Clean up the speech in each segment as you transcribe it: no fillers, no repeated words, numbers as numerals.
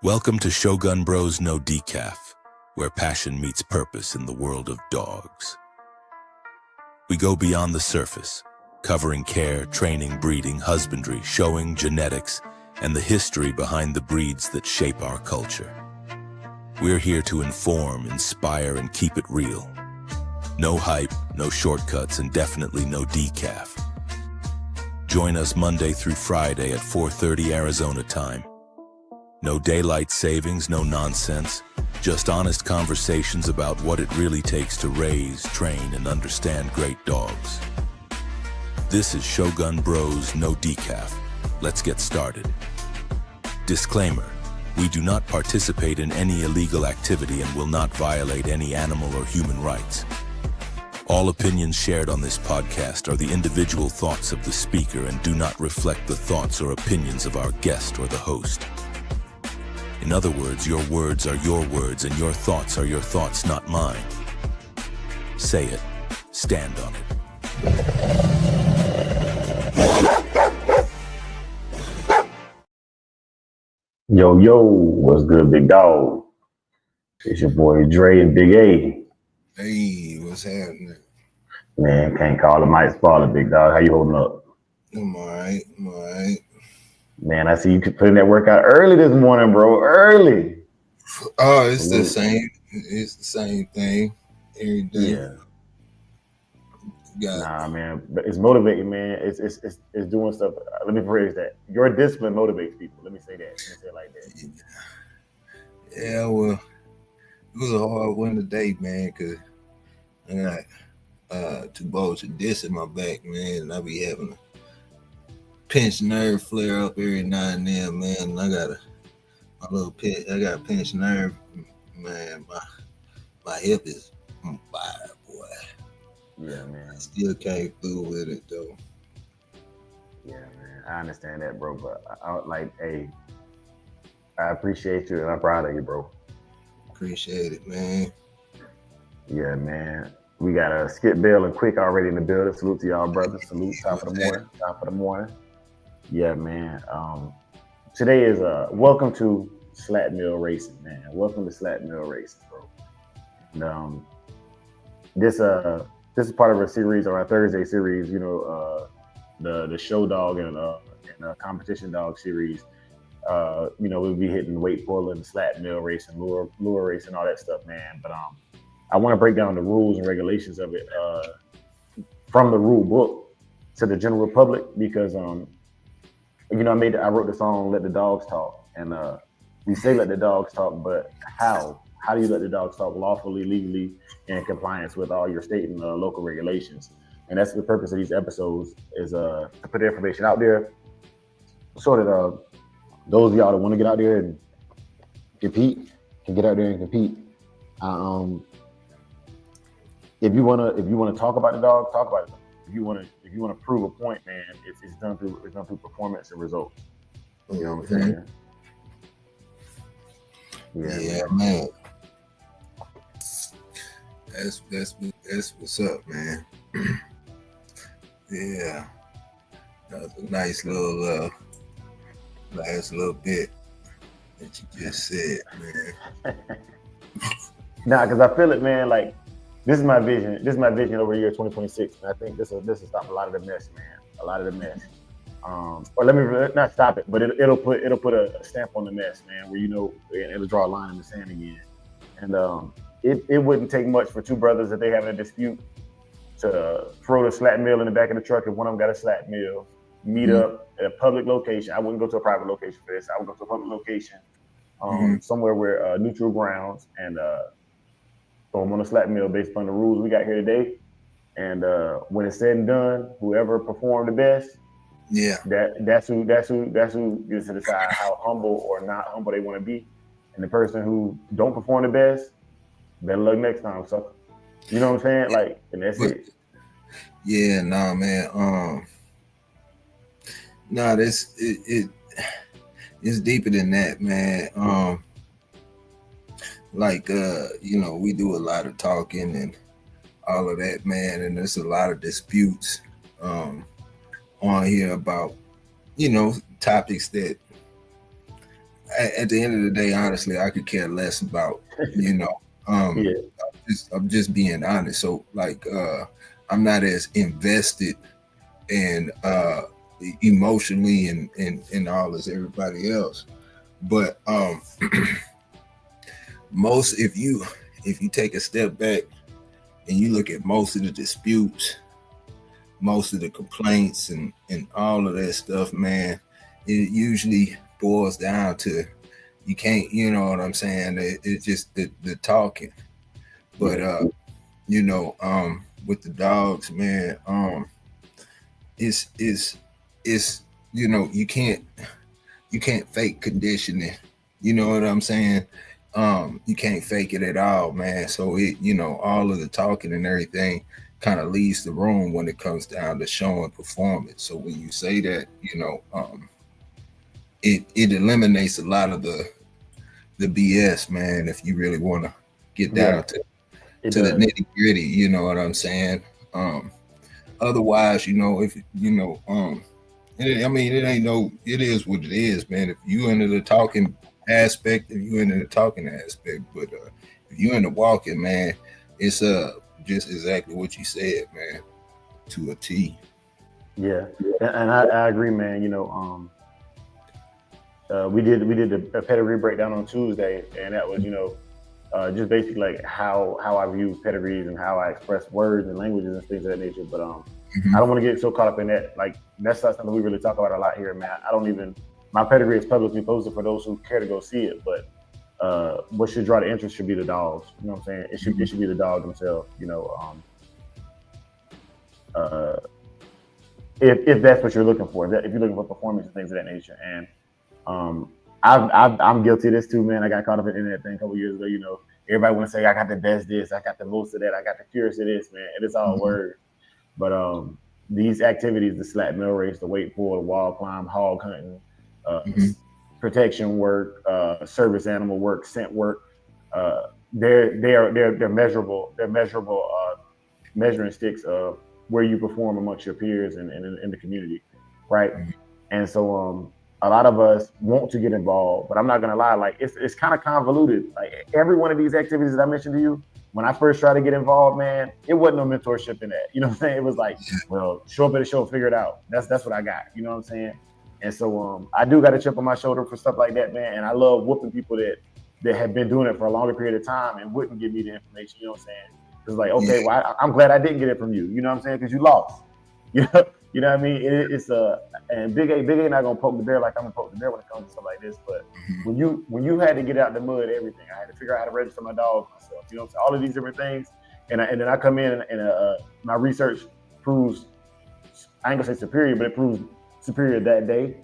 Welcome to Shogun Bros No DECAFF, where passion meets purpose in the world of dogs. We go beyond the surface, covering care, training, breeding, husbandry, showing, genetics, and the history behind the breeds that shape our culture. We're here to inform, inspire, and keep it real. No hype, no shortcuts, and definitely no DECAFF. Join us Monday through Friday at 4:30 Arizona time. No daylight savings, no nonsense, just honest conversations about what it really takes to raise, train, and understand great dogs. This is Shogun Bros No DECAFF. Let's get started. Disclaimer: we do not participate in any illegal activity and will not violate any animal or human rights. All opinions shared on this podcast are the individual thoughts of the speaker and do not reflect the thoughts or opinions of our guest or the host. In other words, your words are your words and your thoughts are your thoughts, not mine. Say it. Stand on it. Yo, what's good, big dog? It's your boy Dre and Big A. Hey, what's happening? Man, can't call it Mike Spoiler, big dog. How you holding up? I'm all right. Man, I see you putting that workout early this morning, bro. Early. Oh, it's the same. It's the same thing every day. Yeah. Nah, man, but it's motivating, man. It's doing stuff. Let me phrase that. Your discipline motivates people. Let me say that. Let me say it like that. Yeah, well, it was a hard one today, man, because I got 2 bolts of disc in my back, man, and I be having a pinched nerve flare up every now and then, man. And I got a pinched nerve, man. My hip is on fire, boy. Yeah, man. I still came through with it though. Yeah, man. I understand that, bro. But I appreciate you and I'm proud of you, bro. Appreciate it, man. Yeah, man. We got a Skip Bell and Quick already in the building. Salute to y'all, brothers. Salute. Top of the morning. Yeah, man. Today is welcome to Slat Mill Racing, man. Welcome to Slat Mill Racing, bro. And this is part of our series, or our Thursday series. You know, the show dog and competition dog series. We'll be hitting weight pulling, slat mill racing, lure racing, all that stuff, man. But I want to break down the rules and regulations of it from the rule book to the general public because I wrote the song "Let the Dogs Talk," and we say "Let the Dogs Talk," but how? How do you let the dogs talk lawfully, legally, in compliance with all your state and local regulations? And that's the purpose of these episodes is to put the information out there, so that those of y'all that want to get out there and compete can get out there and compete. If you wanna talk about the dog, talk about it. If you wanna prove a point, man, it's done through performance and results. You know what I'm saying? Yeah, man. That's what's up, man. Yeah, that was a nice little last little bit that you just said, man. Nah, because I feel it, man. Like this is my vision. This is my vision over the year 2026, and I think this will stop a lot of the mess, man. A lot of the mess. Or let me not stop it, but it'll put a stamp on the mess, man. Where it'll draw a line in the sand again. And it wouldn't take much for 2 brothers if they having a dispute to throw the slat mill in the back of the truck if one of them got a slat mill, meet up at a public location. I wouldn't go to a private location for this. I would go to a public location, somewhere where neutral grounds, and throw them on a slat mill based upon the rules we got here today. And when it's said and done, whoever performed the best, that's who gets to decide how humble or not humble they want to be. And the person who don't perform the best, better luck next time, sucker. You know what I'm saying? Like, and that's it. Yeah, nah, man. It's deeper than that, man. We do a lot of talking and all of that, man, and there's a lot of disputes on here about, topics that at the end of the day, honestly, I could care less about, you know, Yeah, I'm just being honest. So like, I'm not as invested and emotionally and all as everybody else. But most if you take a step back and you look at most of the disputes, most of the complaints and all of that stuff, man, it usually boils down to you can't, you know what I'm saying? It's just the talking. But you know, with the dogs, man, it's you know, you can't fake conditioning. You know what I'm saying? You can't fake it at all, man. So it, you know, all of the talking and everything kind of leaves the room when it comes down to showing performance. So when you say that, you know, it eliminates a lot of the BS, man. If you really want to get down to the nitty gritty, you know what I'm saying? Otherwise, you know, if you know, I mean, it ain't no. It is what it is, man. If you into the talking aspect, if you into the talking aspect, but if you into walking, man, it's just exactly what you said, man, to a T. yeah, and I agree, man. You know, we did a pedigree breakdown on Tuesday, and that was, you know, just basically like how I view pedigrees and how I express words and languages and things of that nature. But I don't want to get so caught up in that. Like, that's not something we really talk about a lot here, man. I don't even, my pedigree is publicly posted for those who care to go see it. But what should draw the interest should be the dogs. You know what I'm saying? It should be the dog themselves. You know, if that's what you're looking for, if you're looking for performance and things of that nature. And I'm guilty of this too, man. I got caught up in the internet thing a couple years ago. You know, everybody want to say I got the best this, I got the most of that, I got the purest of this, man. And it's all words. But these activities, the slat mill race, the weight pull, the wall climb, hog hunting, protection work, service animal work, scent work, they're measurable. They're measurable measuring sticks of where you perform amongst your peers and in the community, right? And so a lot of us want to get involved, but I'm not gonna lie, like it's kind of convoluted. Like every one of these activities that I mentioned to you, when I first tried to get involved, man, it wasn't no mentorship in that. You know what I'm saying? It was like, well, show up at a show, figure it out. That's what I got. You know what I'm saying? And so I do got a chip on my shoulder for stuff like that, man. And I love whooping people that have been doing it for a longer period of time and wouldn't give me the information. You know what I'm saying? It's like, okay, well, I'm glad I didn't get it from you. You know what I'm saying? Because you lost. You know what I mean? It's and Big A not gonna poke the bear like I'm gonna poke the bear when it comes to stuff like this. But when you had to get out the mud, everything, I had to figure out how to register my dogs myself. You know what I'm saying? All of these different things, and then I come in and my research proves, I ain't gonna say superior, but it proves superior that day.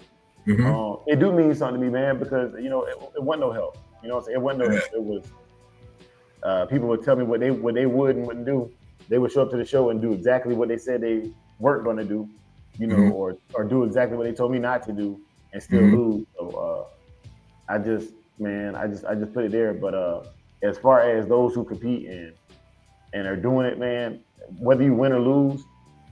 It do mean something to me, man, because you know it wasn't no help. You know what I'm saying? It wasn't no help. It was people would tell me what they would and wouldn't do. They would show up to the show and do exactly what they said they weren't going to do, you know, or do exactly what they told me not to do and still lose. So I just put it there. But as far as those who compete and are doing it, man, whether you win or lose,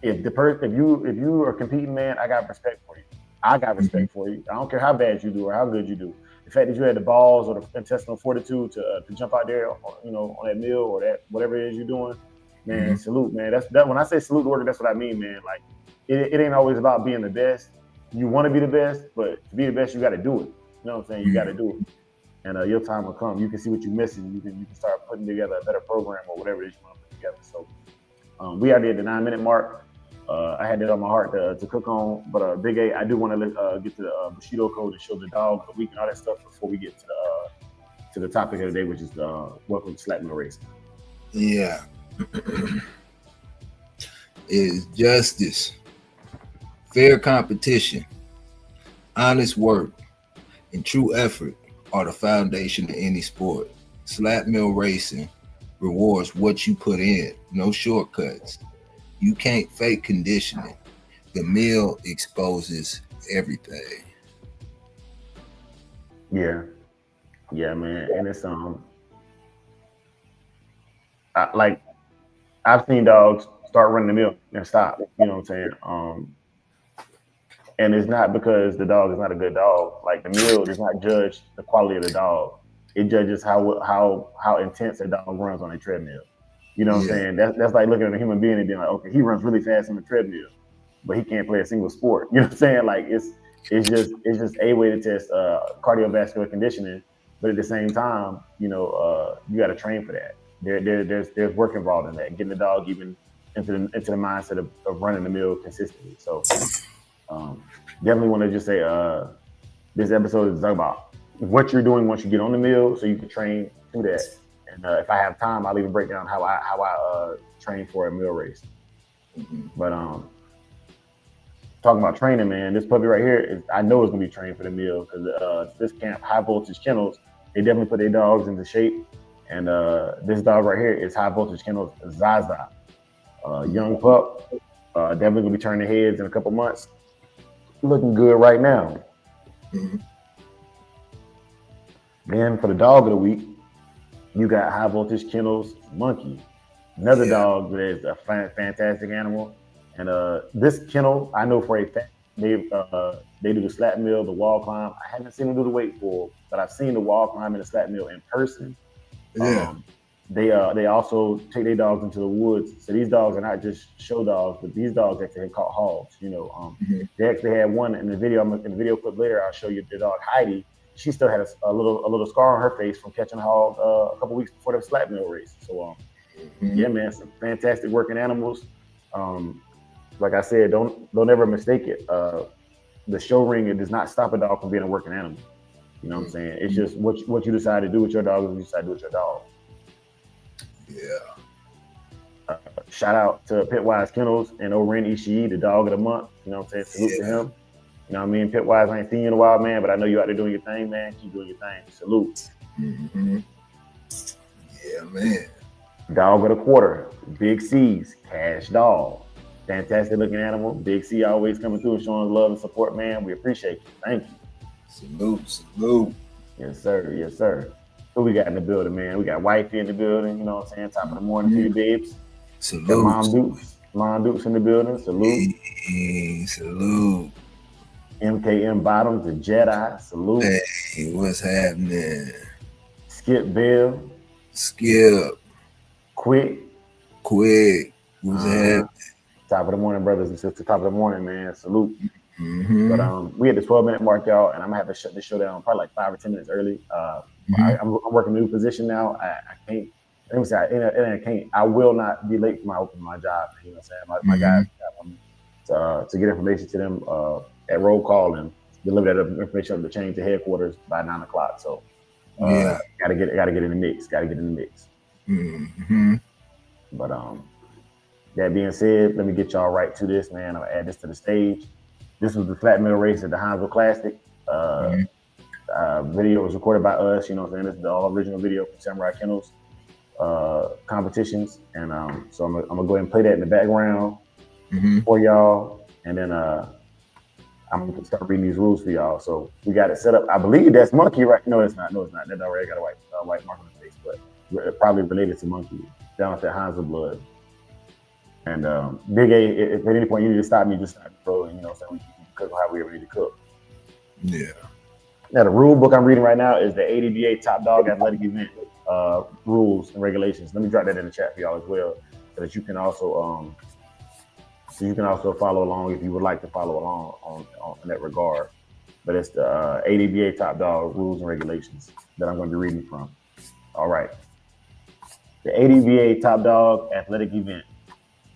if you are competing, man, I got respect for you. I got respect for you. I don't care how bad you do or how good you do. The fact that you had the balls or the intestinal fortitude to jump out there, you know, on that mill or that whatever it is you're doing, man, salute, man. That when I say salute the worker, that's what I mean, man. Like it ain't always about being the best. You want to be the best, but to be the best, you got to do it. You know what I'm saying? You got to do it, and your time will come. You can see what you're missing. You can start putting together a better program or whatever it is you want to put together. So we are there at the 9-minute mark. I had that on my heart to cook on, but Big A, I do want to get to the Bushido code and show the dog the week and all that stuff before we get to the topic of the day, which is welcome to Slat Mill Racing. Yeah. Is justice, fair competition, honest work, and true effort are the foundation of any sport. Slat Mill Racing rewards what you put in, no shortcuts. You can't fake conditioning. The mill exposes everything. Yeah, man, and it's I've seen dogs start running the mill and stop. You know what I'm saying? And it's not because the dog is not a good dog. Like the meal does not judge the quality of the dog. It judges how intense a dog runs on a treadmill. You know what I'm Yeah. saying? That's like looking at a human being and being like, okay, he runs really fast on the treadmill, but he can't play a single sport. You know what I'm saying? Like it's just a way to test cardiovascular conditioning, but at the same time, you got to train for that. There's work involved in that, getting the dog even into the mindset of running the mill consistently. So definitely want to just say this episode is talking about what you're doing once you get on the mill, so you can train through that. And if I have time, I'll even break down how I train for a mill race. Mm-hmm. But talking about training, man, this puppy right here I know it's gonna be trained for the mill because this camp, High Voltage Kennels, they definitely put their dogs into shape. And this dog right here is High Voltage Kennels Zaza, young pup, definitely gonna be turning heads in a couple months. Looking good right now. Mm-hmm. Then for the dog of the week, you got High Voltage Kennels Monkey, another dog that is a fantastic animal. And this kennel, I know for a fact, they do the slat mill, the wall climb. I haven't seen them do the weight pull, but I've seen the wall climb and the slat mill in person. Yeah. They also take their dogs into the woods. So these dogs are not just show dogs, but these dogs actually have caught hogs. They actually had one in the video. In the video clip later, I'll show you the dog Heidi. She still had a little scar on her face from catching a hog a couple weeks before the slat mill race. So yeah, man, some fantastic working animals. Like I said, don't ever mistake it. The show ring, it does not stop a dog from being a working animal. You know what I'm saying? It's just what you decide to do with your dog is what you decide to do with your dog. Yeah. Shout out to Pitwise Kennels and Oren Ishii, the dog of the month. You know what I'm saying? Salute to him. You know what I mean? Pitwise, I ain't seen you in a while, man, but I know you out there doing your thing, man. Keep doing your thing. Salute. Mm-hmm. Yeah, man. Dog of the quarter, Big C's, Cash Dog. Fantastic looking animal. Big C always coming through and showing love and support, man. We appreciate you. Thank you. Salute. Yes, sir. Yes, sir. Who we got in the building, man? We got Wifey in the building, you know what I'm saying? Top of the morning to you, babes. Salute. Got Mom Dukes in the building. Salute. Hey, salute. MKM Bottoms, the Jedi. Salute. Hey, what's happening? Skip Bill. Skip. Quick. What's happening? Top of the morning, brothers and sisters. Top of the morning, man. Salute. Mm-hmm. But we at the 12-minute mark, y'all, and I'm gonna have to shut this show down probably like 5 or 10 minutes early. I'm working a new position now. I can't. Let me say, I can't. I will not be late for my job. You know what I'm saying? My guys to get information to them at roll call and deliver that information up to change to headquarters by 9 o'clock. So gotta get in the mix. Mm-hmm. But that being said, let me get y'all right to this, man. I'll add this to the stage. This was the flat mill race at the Hinesville Classic. Video was recorded by us. You know what I'm saying? This is the all original video from Samurai Kennels competitions. And so I'm gonna go ahead and play that in the background for y'all. And then I'm gonna start reading these rules for y'all. So we got it set up. I believe that's Monkey, right? No, it's not. That already got a white mark on his face, but probably related to Monkey down at that Hinesville blood. And Big A, if at any point you need to stop me, just stop me, bro. And you know what I'm saying? We can cook how we ever need to cook. Yeah. Now, the rule book I'm reading right now is the ADBA Top Dog Athletic Event rules and regulations. Let me drop that in the chat for y'all as well, so that you can also follow along if you would like to follow along on in that regard. But it's the ADBA Top Dog rules and regulations that I'm going to be reading from. All right. The ADBA Top Dog Athletic Event.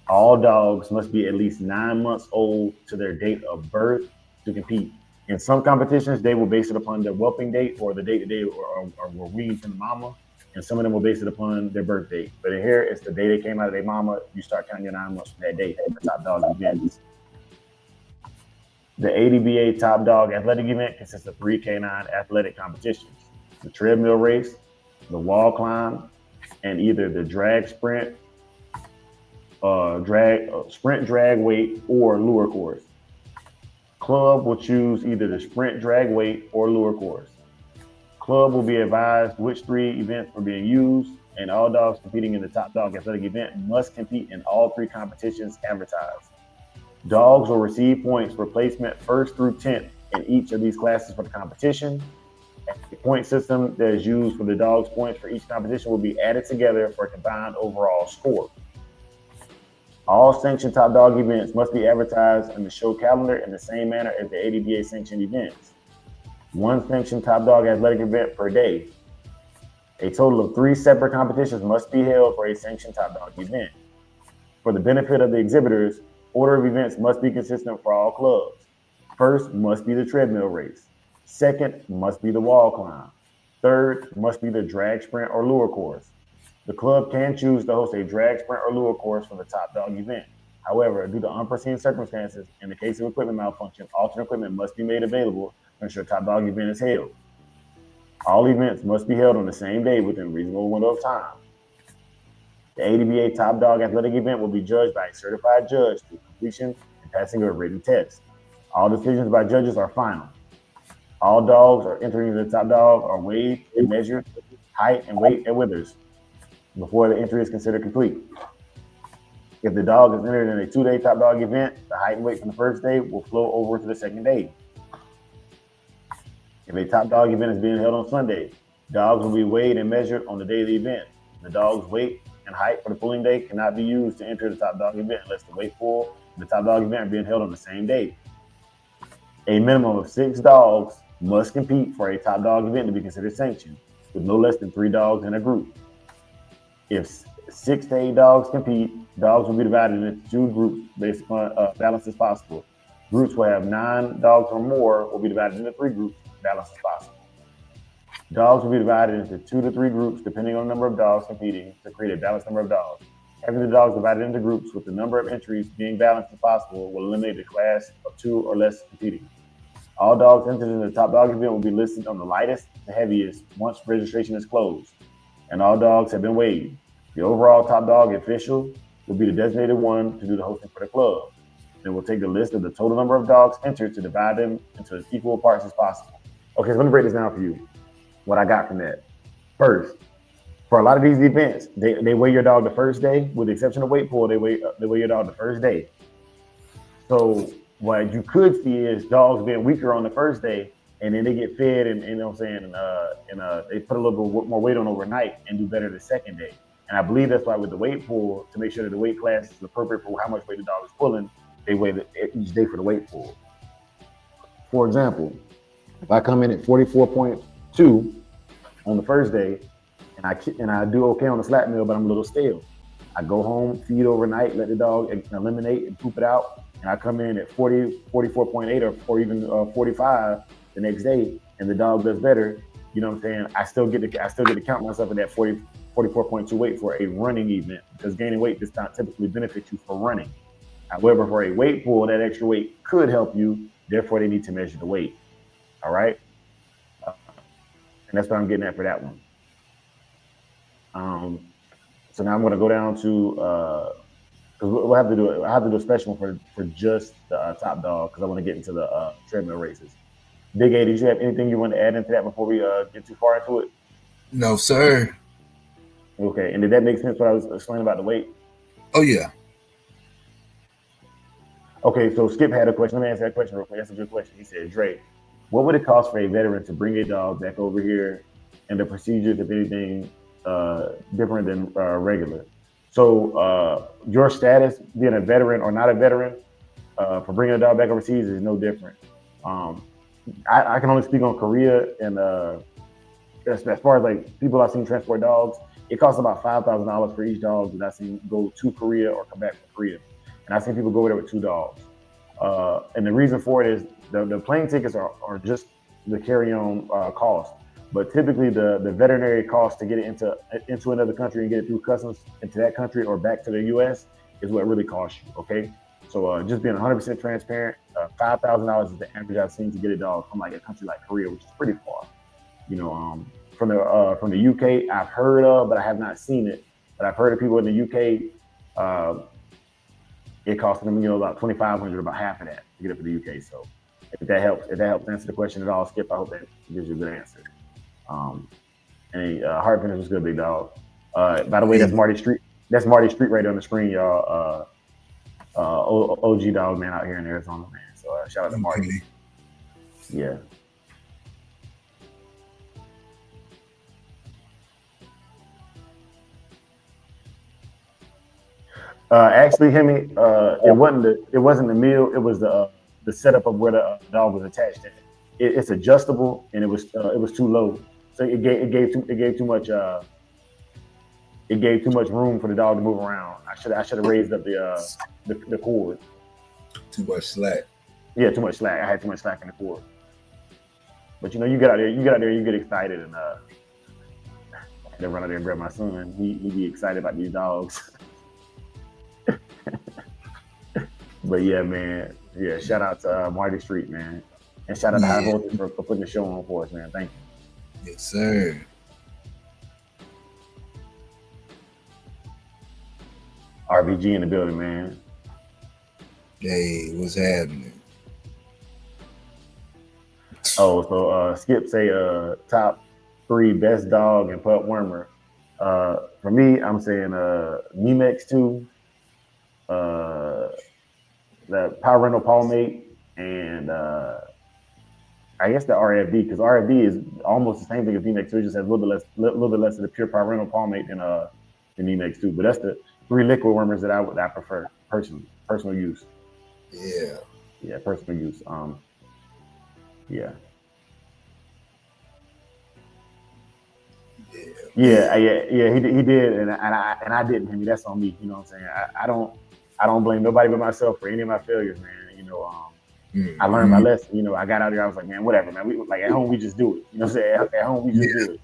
All dogs must be at least 9 months old to their date of birth to compete. In some competitions, they will base it upon their whelping date or the date that they were weaned from the mama. And some of them will base it upon their birth date. But in here, it's the day they came out of their mama. You start counting your 9 months from that date at the Top Dog events. The ADBA Top Dog Athletic Event consists of 3 canine athletic competitions: the treadmill race, the wall climb, and either the drag sprint, drag weight, or lure course. Club will choose either the sprint, drag weight, or lure course. Club will be advised which 3 events are being used, and all dogs competing in the Top Dog Athletic Event must compete in all 3 competitions advertised. Dogs will receive points for placement 1st through 10th in each of these classes for the competition. The point system that is used for the dogs' points for each competition will be added together for a combined overall score. All sanctioned top dog events must be advertised in the show calendar in the same manner as the ADBA sanctioned events. One sanctioned top dog athletic event per day. A total of 3 separate competitions must be held for a sanctioned top dog event. For the benefit of the exhibitors, order of events must be consistent for all clubs. First must be the treadmill race. Second must be the wall climb. Third must be the drag sprint or lure course. The club can choose to host a drag sprint or lure course for the top dog event. However, due to unforeseen circumstances, in the case of equipment malfunction, alternate equipment must be made available to ensure top dog event is held. All events must be held on the same day within a reasonable window of time. The ADBA Top Dog Athletic event will be judged by a certified judge through completion and passing of a written test. All decisions by judges are final. All dogs are entering the top dog are weighed and measured, height and weight and withers, before the entry is considered complete. If the dog is entered in a 2-day top dog event, the height and weight from the first day will flow over to the second day. If a top dog event is being held on Sunday, dogs will be weighed and measured on the day of the event. The dog's weight and height for the pulling day cannot be used to enter the top dog event unless the weight pool and the top dog event are being held on the same day. A minimum of 6 dogs must compete for a top dog event to be considered sanctioned, with no less than 3 dogs in a group. If 6 to 8 dogs compete, dogs will be divided into 2 groups based upon balance as possible. Groups will have 9 dogs or more will be divided into 3 groups, balance as possible. Dogs will be divided into 2 to 3 groups depending on the number of dogs competing to create a balanced number of dogs. Having the dogs divided into groups with the number of entries being balanced as possible will eliminate the class of 2 or less competing. All dogs entered in the top dog event will be listed on the lightest to heaviest once registration is closed, and all dogs have been weighed. The overall top dog official will be the designated one to do the hosting for the club. Then we'll take the list of the total number of dogs entered to divide them into as equal parts as possible. Okay, so let me break this down for you. What I got from that. First, for a lot of these events, they weigh your dog the first day, with the exception of weight pool, they weigh your dog the first day. So what you could see is dogs being weaker on the first day, and then they get fed, and you know what I'm saying, and they put a little bit more weight on overnight and do better the second day. And I believe that's why with the weight pool, to make sure that the weight class is appropriate for how much weight the dog is pulling, they weigh each day for the weight pool. For example, if I come in at 44.2 on the first day, and I do okay on the slat meal, but I'm a little stale, I go home, feed overnight, let the dog eliminate and poop it out, and I come in at 40, 44.8 or even 45 the next day, and the dog does better. You know what I'm saying? I still get to count myself at that 44.2 weight for a running event, because gaining weight does not typically benefit you for running. However, for a weight pool, that extra weight could help you. Therefore, they need to measure the weight. All right, and that's what I'm getting at for that one. So now I'm going to go down to because we'll have to do it. I have to do a special one for just the top dog, because I want to get into the treadmill races. Big A, did you have anything you want to add into that before we get too far into it? No, sir. Okay, and did that make sense what I was explaining about the weight? Oh yeah. Okay, so Skip had a question. Let me answer that question real quick. That's a good question. He said, Dre, what would it cost for a veteran to bring a dog back over here, and the procedures, if anything, different than regular? So your status, being a veteran or not a veteran, for bringing a dog back overseas is no different. I can only speak on Korea, and as far as like people I've seen transport dogs, it costs about $5,000 for each dog that I've seen go to Korea or come back from Korea. And I've seen people go there with 2 dogs. And the reason for it is the plane tickets are just the carry-on cost. But typically the veterinary cost to get it into another country and get it through customs into that country or back to the US is what really costs you, okay? So just being 100% transparent, $5,000 is the average I've seen to get a dog from like a country like Korea, which is pretty far. You know, from the UK, I've heard of, but I have not seen it. But I've heard of people in the UK, it costs them, about $2,500, about half of that to get it for the UK. So if that helps answer the question at all, Skip, I hope that gives you a good answer. And heart finish was good, big dog. By the way, that's Marty Street. That's Marty Street right on the screen, y'all. OG dog man out here in Arizona, man. So shout out to Marty. Okay. Yeah. Actually, Hemi, it wasn't the meal. It was the setup of where the dog was attached. It's adjustable, and it was too low, so it gave too much room for the dog to move around. I should have raised up the cord. Too much slack. Yeah, too much slack. I had too much slack in the cord. But you get out there, you get excited, and I had to run out there and grab my son. He be excited about these dogs. But yeah, man. Yeah, shout out to Marty Street, man. And shout out to High Voltage for putting the show on for us, man. Thank you. Yes, sir. RBG in the building, man. Hey, what's happening? Oh, so Skip say top 3 best dog and pup wormer. For me, I'm saying Nemex 2, the parental palmate, and I guess the RFD, because RFD is almost the same thing as Nemex 2, it just has a little bit less of the pure parental palmate than Nemex 2. But that's the 3 liquid wormers that I prefer personally, personal use. Yeah. Yeah, personal use. Yeah. Yeah, he did, and I didn't. I mean, that's on me. You know what I'm saying? I don't blame nobody but myself for any of my failures, man. You know, I learned my lesson. You know, I got out there. I was like, man, whatever, man. We like at home, we just do it. You know what I'm saying? At home, we just do it.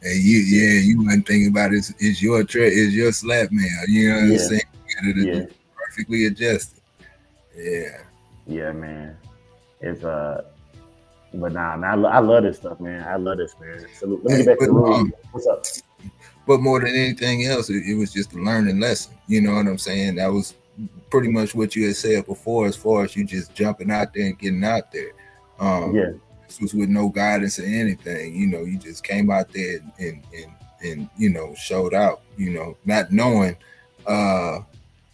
And you wasn't thinking about it. It's your slap mail. You know what I'm saying? You got it perfectly adjusted. Yeah. Yeah, man. It's but nah, I love this stuff, man. I love this, man. So let me get back to the room. What's up? But more than anything else, it was just a learning lesson. You know what I'm saying? That was pretty much what you had said before, as far as you just jumping out there and getting out there. This was with no guidance or anything. You know, you just came out there and you know, showed out. You know, not knowing,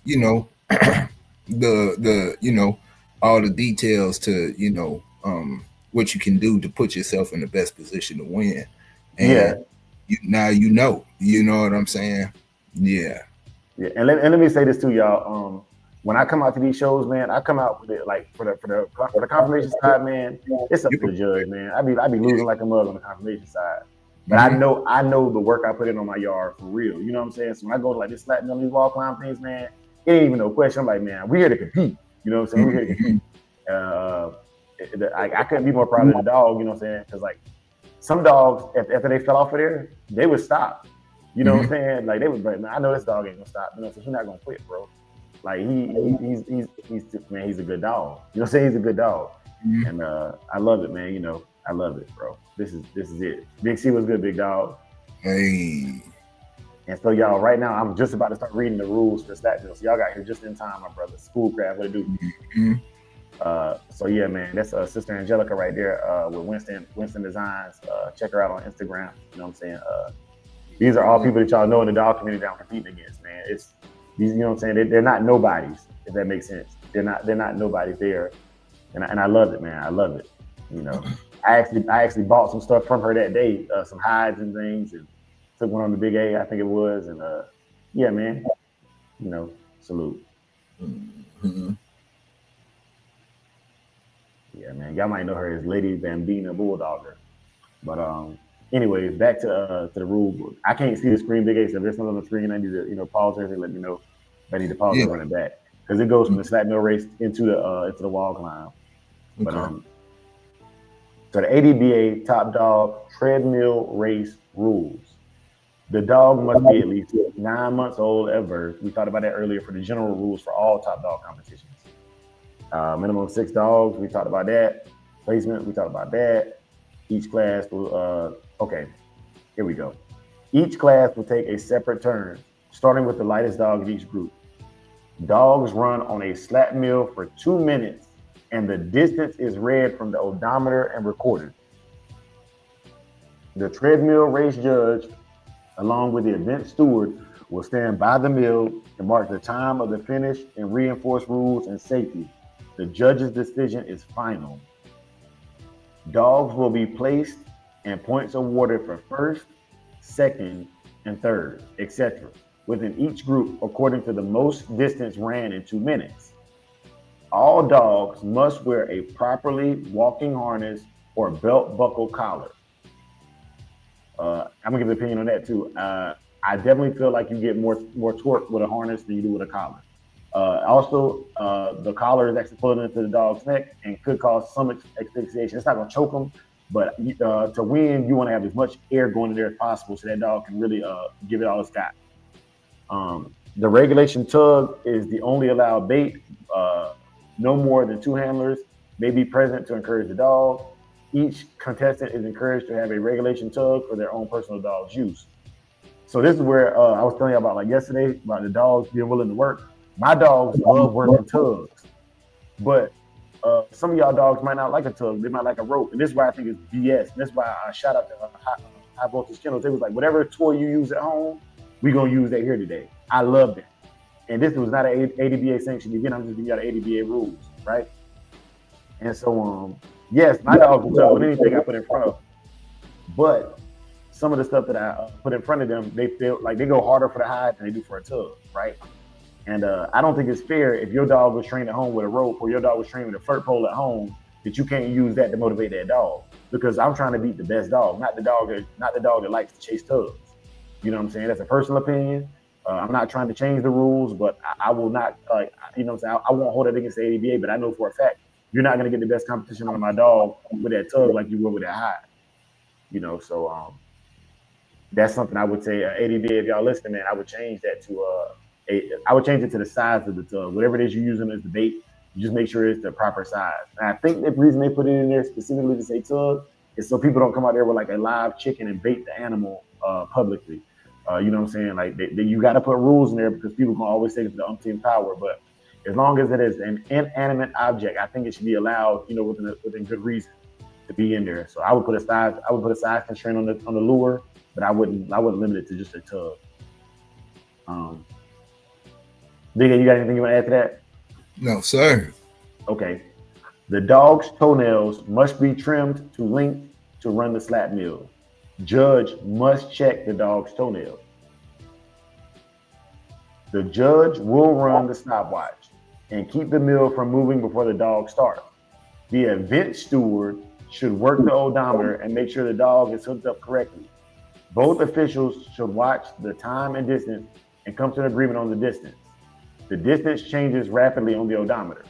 you know, the you know, all the details to, you know, what you can do to put yourself in the best position to win. And now you know what I'm saying? Yeah. Yeah. And let me say this too, y'all. When I come out to these shows, man, I come out with it like for the confirmation side, man. It's up to the judge, man. I be losing like a mug on the confirmation side, but I know the work I put in on my yard for real. You know what I'm saying? So when I go to like this Slat on these wall climb things, man, it ain't even no question. I'm like, man, we're here to compete. You know what I'm saying? We're here to compete. I couldn't be more proud of the dog. You know what I'm saying? Because like some dogs, after they fell off of there, they would stop. You know what I'm saying? Like they would, man, I know this dog ain't gonna stop. You know, so he's not gonna quit, bro. Like he's a good dog. You know what I'm saying? He's a good dog, and I love it, man. You know, I love it, bro. This is it. Big C was good, big dog. Hey. And so y'all, right now, I'm just about to start reading the rules for Slat. So y'all got here just in time, my brother. Schoolcraft, what it do? So yeah, man, that's Sister Angelica right there with Winston Designs. Check her out on Instagram. You know what I'm saying? These are all people that y'all know in the dog community that I'm competing against, man. It's these, you know what I'm saying? They're not nobodies, if that makes sense. They're not nobodies there, and I love it, man. I love it. You know, I actually bought some stuff from her that day, some hides and things, and took one on the Big A, I think it was, and yeah, man. You know, salute. Yeah, man. Y'all might know her as Lady Bambina Bulldogger. But anyways, back to the rule book. I can't see the screen, Big A. So if there's something on the screen, I need to, you know, pause everything, let me know if I need to pause and run it back. Because it goes from the Slat mill race into the wall climb. But so the ADBA top dog treadmill race rules. The dog must be at least 9 months old at birth. We talked about that earlier for the general rules for all top dog competitions. Minimum 6 dogs, we talked about that. Placement, we talked about that. Each class will, okay, here we go. Each class will take a separate turn, starting with the lightest dog in each group. Dogs run on a slat mill for 2 minutes, and the distance is read from the odometer and recorded. The treadmill race judge, along with the event steward, will stand by the meal and mark the time of the finish and reinforce rules and safety. The judge's decision is final. Dogs will be placed and points awarded for first, second, and third, etc. within each group according to the most distance ran in 2 minutes. All dogs must wear a properly walking harness or belt buckle collar. I'm gonna give an opinion on that too. I definitely feel like you get more torque with a harness than you do with a collar. Also, the collar is actually pulling into the dog's neck and could cause some asphyxiation. It's not gonna choke them, but to win, you want to have as much air going in there as possible so that dog can really give it all it's got. The regulation tug is the only allowed bait. No more than 2 handlers may be present to encourage the dog. Each contestant is encouraged to have a regulation tug for their own personal dog's use. So this is where I was telling you about like yesterday about the dogs being willing to work. My dogs love working tugs, but some of y'all dogs might not like a tug. They might like a rope, and this is why I think it's BS. And that's why I shout out to High Voltage Kennels. They was like, whatever toy you use at home, we gonna use that here today. I love that. And this was not an ADBA sanctioned event. I'm just giving you the ADBA rules, right? And so, yes, my dogs will tug with anything I put in front of them. But some of the stuff that I put in front of them, they feel like they go harder for the hide than they do for a tug, right? And I don't think it's fair if your dog was trained at home with a rope or your dog was trained with a flirt pole at home that you can't use that to motivate that dog. Because I'm trying to beat the best dog, not the dog that likes to chase tugs. You know what I'm saying? That's a personal opinion. I'm not trying to change the rules, but I will not, you know what I'm saying? I won't hold it against the ADBA, but I know for a fact you're not going to get the best competition on my dog with that tug like you will with that hide. You know, so that's something I would say, ADBA, if y'all listening, man, I would change that to I would change it to the size of the tug. Whatever it is you're using as the bait, you just make sure it's the proper size. And I think the reason they put it in there specifically to say tug is so people don't come out there with like a live chicken and bait the animal publicly. You know what I'm saying? Like you got to put rules in there because people can always say it's the umpteenth power. But as long as it is an inanimate object, I think it should be allowed, you know, within good reason to be in there. So I would put a size constraint on the lure, but I wouldn't limit it to just a tug. Digga, you got anything you want to add to that? No, sir. Okay. The dog's toenails must be trimmed to length to run the slat mill. Judge must check the dog's toenails. The judge will run the stopwatch and keep the mill from moving before the dog starts. The event steward should work the odometer and make sure the dog is hooked up correctly. Both officials should watch the time and distance and come to an agreement on the distance. The distance changes rapidly on the odometer.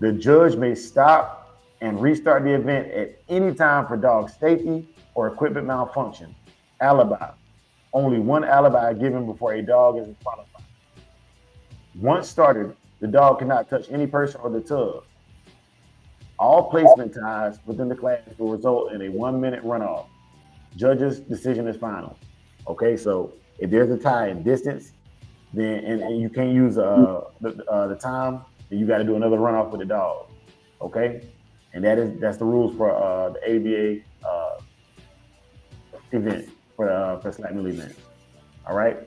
The judge may stop and restart the event at any time for dog safety or equipment malfunction. Alibi. Only one alibi given before a dog is qualified. Once started, the dog cannot touch any person or the tub. All placement ties within the class will result in a 1-minute runoff. Judge's decision is final. Okay, so if there's a tie in distance, then and you can't use the time, then you got to do another runoff with the dog. Okay, and that's the rules for the ABA event for Slat Mill event. All right,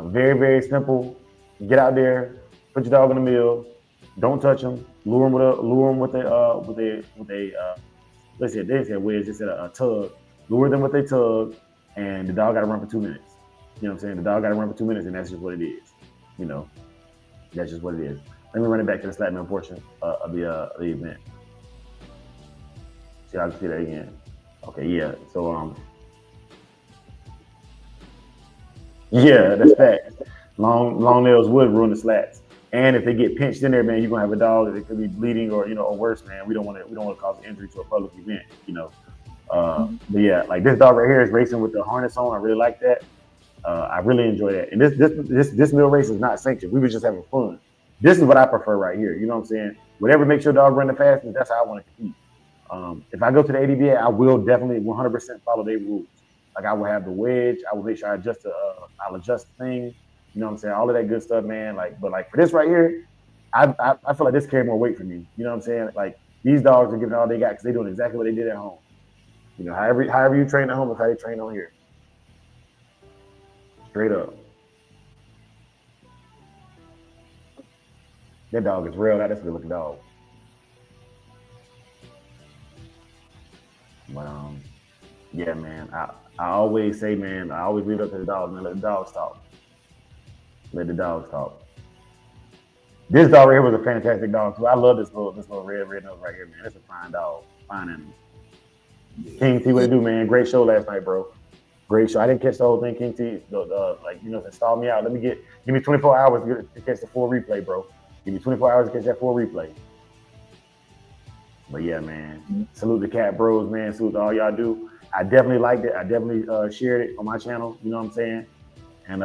very, very simple. Get out there, put your dog in the mill, don't touch him, lure him with a let's say they said wedge, they said a tug, lure them with a tug, and the dog got to run for 2 minutes. You know what I'm saying? The dog got to run for 2 minutes, and that's just what it is. You know, that's just what it is. Let me run it back to the Slat Mill portion of the event. See, I can see that again. Okay, yeah. So yeah, that's fact. Long nails would ruin the slats, and if they get pinched in there, man, you're gonna have a dog that could be bleeding or or worse, man. We don't want to cause an injury to a public event, you know. But yeah, like this dog right here is racing with the harness on. I really like that. I really enjoy that. And this mill race is not sanctioned. We were just having fun. This is what I prefer right here. You know what I'm saying? Whatever makes your dog run the fastest, that's how I want to compete. If I go to the ADBA, I will definitely 100% follow their rules. Like I will have the wedge. I will make sure I'll adjust the thing. You know what I'm saying? All of that good stuff, man. But for this right here, I feel like this carry more weight for me. You know what I'm saying? Like these dogs are giving all they got because they're doing exactly what they did at home. You know, however you train at home is how you train on here. Straight up. That dog is real. That's a good looking dog. But yeah, man. I always say, man, I always leave it up to the dogs, man. Let the dogs talk. Let the dogs talk. This dog right here was a fantastic dog too. I love this little red nose right here, man. It's a fine dog, fine animal. King T, what it do, man? Great show last night, bro. Great show. I didn't catch the whole thing, King T. Like, install me out. Give me 24 hours to catch the full replay, bro. Give me 24 hours to catch that full replay. But yeah, man. Salute the Cat Bros, man. Salute to all y'all do. I definitely liked it. I definitely shared it on my channel. You know what I'm saying? And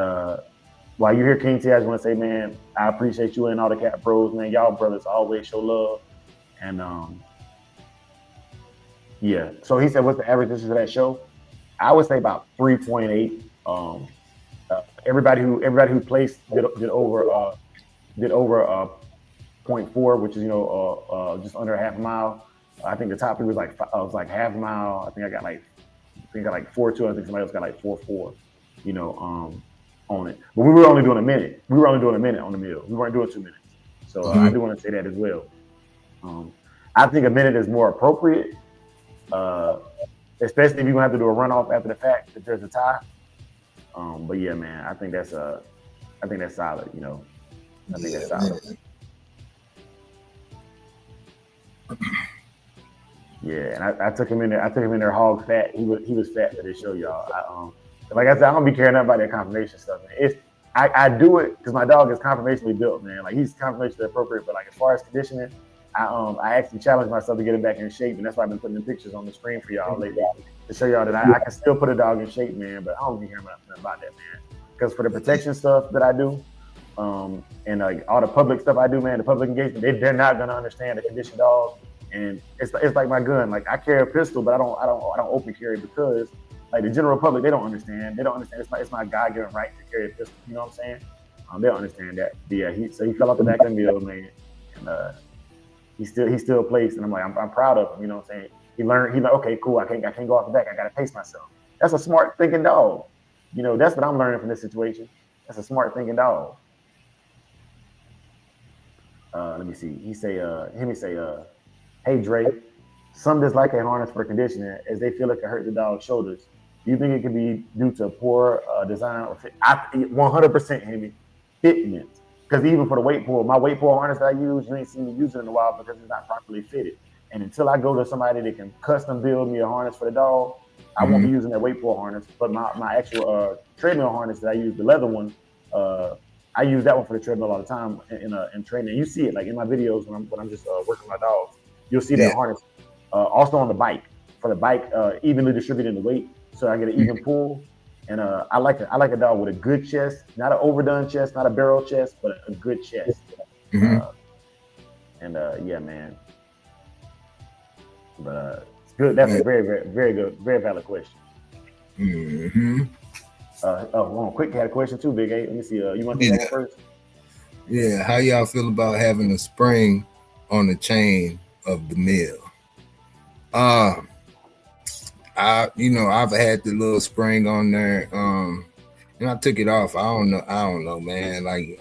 while you're here, King T, I just want to say, man, I appreciate you and all the Cat Bros, man. Y'all brothers always show love. And yeah. So he said, what's the average distance of that show? I would say about 3.8. Everybody who placed did over 0.4, which is just under a half a mile. I think the top three was like half a mile. I think I got like 4.2. I think somebody else got like 4.4. On it. But we were only doing a minute. We were only doing a minute on the meal. We weren't doing 2 minutes. So I do want to say that as well. I think a minute is more appropriate, especially if you're gonna have to do a runoff after the fact if there's a tie. But yeah, man, I think that's solid. I think that's solid. Man. Yeah, and I took him in there. I took him in there hog fat. He was fat for this show, y'all. Like I said, I don't be caring about that confirmation stuff, man. I do it because my dog is conformationally built, man. Like he's conformationally appropriate, but like as far as conditioning, I actually challenged myself to get him back in shape, and that's why I've been putting the pictures on the screen for y'all lately to show y'all that I can still put a dog in shape, man. But I don't be caring about that, man. Because for the protection stuff that I do, and like all the public stuff I do, man, the public engagement, they're not gonna understand the conditioned dog. And it's like my gun. Like I carry a pistol, but I don't open carry because like the general public, they don't understand. They don't understand. It's my God-given right to carry a pistol. You know what I'm saying? They don't understand that. But yeah, he fell off the back of the mill, man, and he still placed. And I'm like, I'm proud of him. You know what I'm saying? He learned. He's like, okay, cool. I can't go off the back. I gotta pace myself. That's a smart thinking dog. That's what I'm learning from this situation. That's a smart thinking dog. Let me see. He say, hey Dre, some dislike a harness for conditioning as they feel it can hurt the dog's shoulders. Do you think it could be due to poor design or fit? 100% Hemi, fitment. Because even for the weight pull, my weight pull harness that I use, you ain't seen me use it in a while because it's not properly fitted. And until I go to somebody that can custom build me a harness for the dog, I won't be using that weight pull harness. But my actual treadmill harness that I use, the leather one, I use that one for the treadmill all the time in training. You see it like in my videos when I'm just working my dogs. You'll see that harness. Also on the bike, for the bike, evenly distributing the weight, so I get an even pull. And I like a dog with a good chest, not an overdone chest, not a barrel chest, but a good chest. Yeah, man. But it's good. That's a very, very, very good, very valid question. Hold on, quick, had a question too, Big A. Let me see. You want to take that one first? Yeah. How y'all feel about having a spring on the chain of the mill? I've had the little spring on there, and I took it off. I don't know, man. Like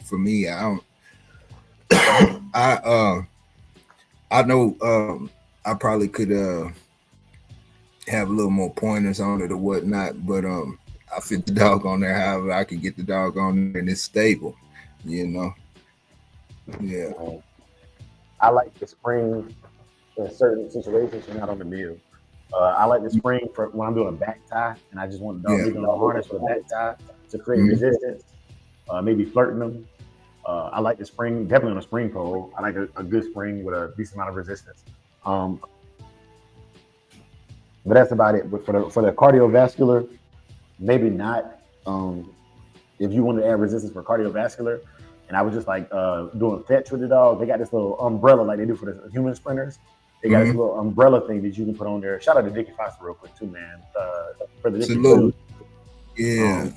for me, I don't. I know I probably could have a little more pointers on it or whatnot, but I fit the dog on there however I can get the dog on there and it's stable, Yeah. I like the spring in certain situations. You're not on the mill. I like the spring for when I'm doing a back tie and I just want the dog leaving the harness with a back tie to create resistance, maybe flirting them. I like the spring, definitely on a spring pole. I like a good spring with a decent amount of resistance. But that's about it. But for the cardiovascular, maybe not. If you want to add resistance for cardiovascular, and I was just like doing fetch with the dog, they got this little umbrella like they do for the human sprinters. They got this little umbrella thing that you can put on there. Shout out to DECAFF real quick too, man. For the Salute. Yeah.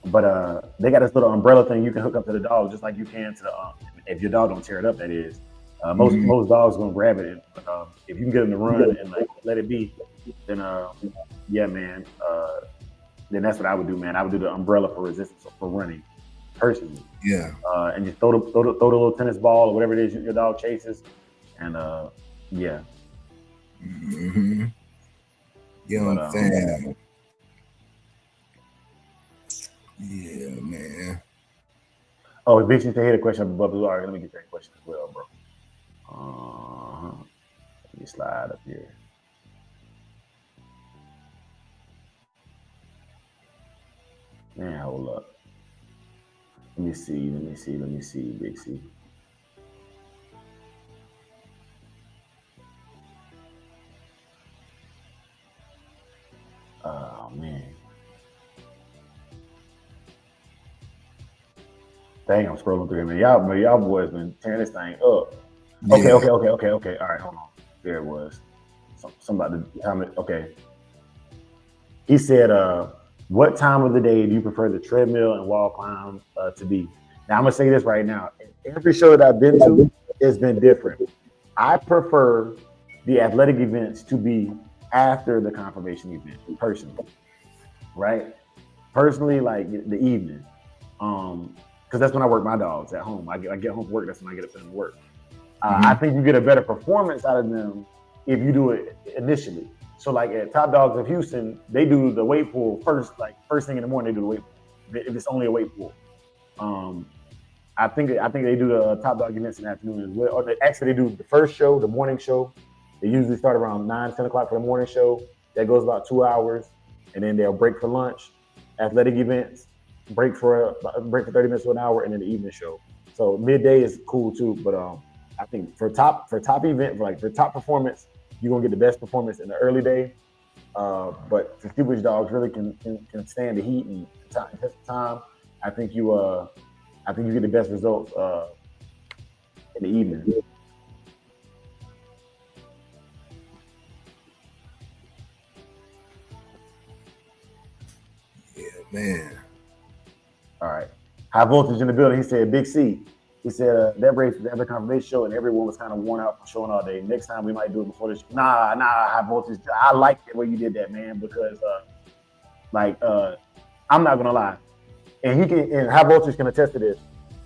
But they got this little umbrella thing you can hook up to the dog just like you can to the if your dog don't tear it up, that is. Most dogs gonna grab it, and if you can get them to run and like let it be, then yeah, man. Then that's what I would do, man. I would do the umbrella for resistance for running. personally. Yeah. And just throw the little tennis ball or whatever it is your dog chases, and yeah. Mm-hmm. Young But, fam. Yeah, man. Oh, Vision to hit a question above the bar. Let me get that question as well, bro. Let me slide up here. Man, hold up. Let me see, Big C. Oh, man. Dang, I'm scrolling through here, man. Y'all boys been tearing this thing up. Okay, Yeah. okay. All right, hold on. There it was. Somebody comment. Okay. He said, what time of the day do you prefer the treadmill and wall climb to be? Now, I'm going to say this right now. Every show that I've been to, it's been different. I prefer the athletic events to be after the confirmation event, personally. Right? Personally, like the evening. Because that's when I work my dogs at home. I get home from work, that's when I get up and work. I think you get a better performance out of them if you do it initially. So like at Top Dogs of Houston, they do the weight pool first, like first thing in the morning. They do the weight pool if it's only a weight pool. I think they do the Top Dog events in the afternoon as well. Or actually, they do the first show, the morning show. They usually start around 9, 10 o'clock for the morning show. That goes about 2 hours, and then they'll break for lunch. Athletic events, break for 30 minutes to an hour, and then the evening show. So midday is cool too, but I think for top event, for top performance, you're gonna get the best performance in the early day. But to see which dogs really can stand the heat and test the time, I think you get the best results in the evening. Yeah, man. All right. High voltage in the building. He said, Big C. He said that race was the confirmation show, and everyone was kind of worn out from showing all day. Next time we might do it before this. Nah, high voltage. I like the way you did that, man, because I'm not gonna lie, and high voltage can attest to this.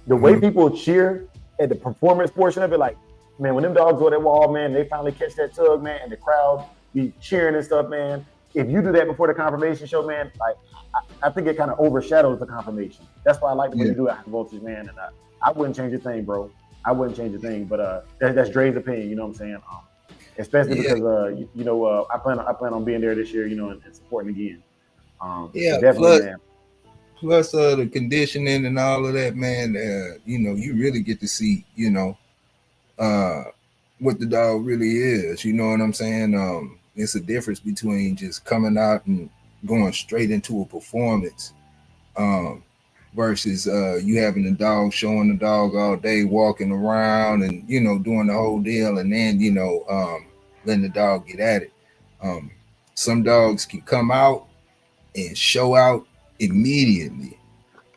The way people cheer at the performance portion of it, like, man, when them dogs go that wall, man, they finally catch that tug, man, and the crowd be cheering and stuff, man. If you do that before the confirmation show, man, like I think it kind of overshadows the confirmation. That's why I like the way you do it, high voltage, man. And I wouldn't change a thing, bro. I wouldn't change a thing. But that's Dre's opinion. You know what I'm saying? Especially because I plan on being there this year. You know, and supporting again. Definitely, man. Plus the conditioning and all of that, man. You really get to see, what the dog really is. You know what I'm saying? It's a difference between just coming out and going straight into a performance versus you having the dog, showing the dog all day, walking around and, doing the whole deal, and then, letting the dog get at it. Some dogs can come out and show out immediately,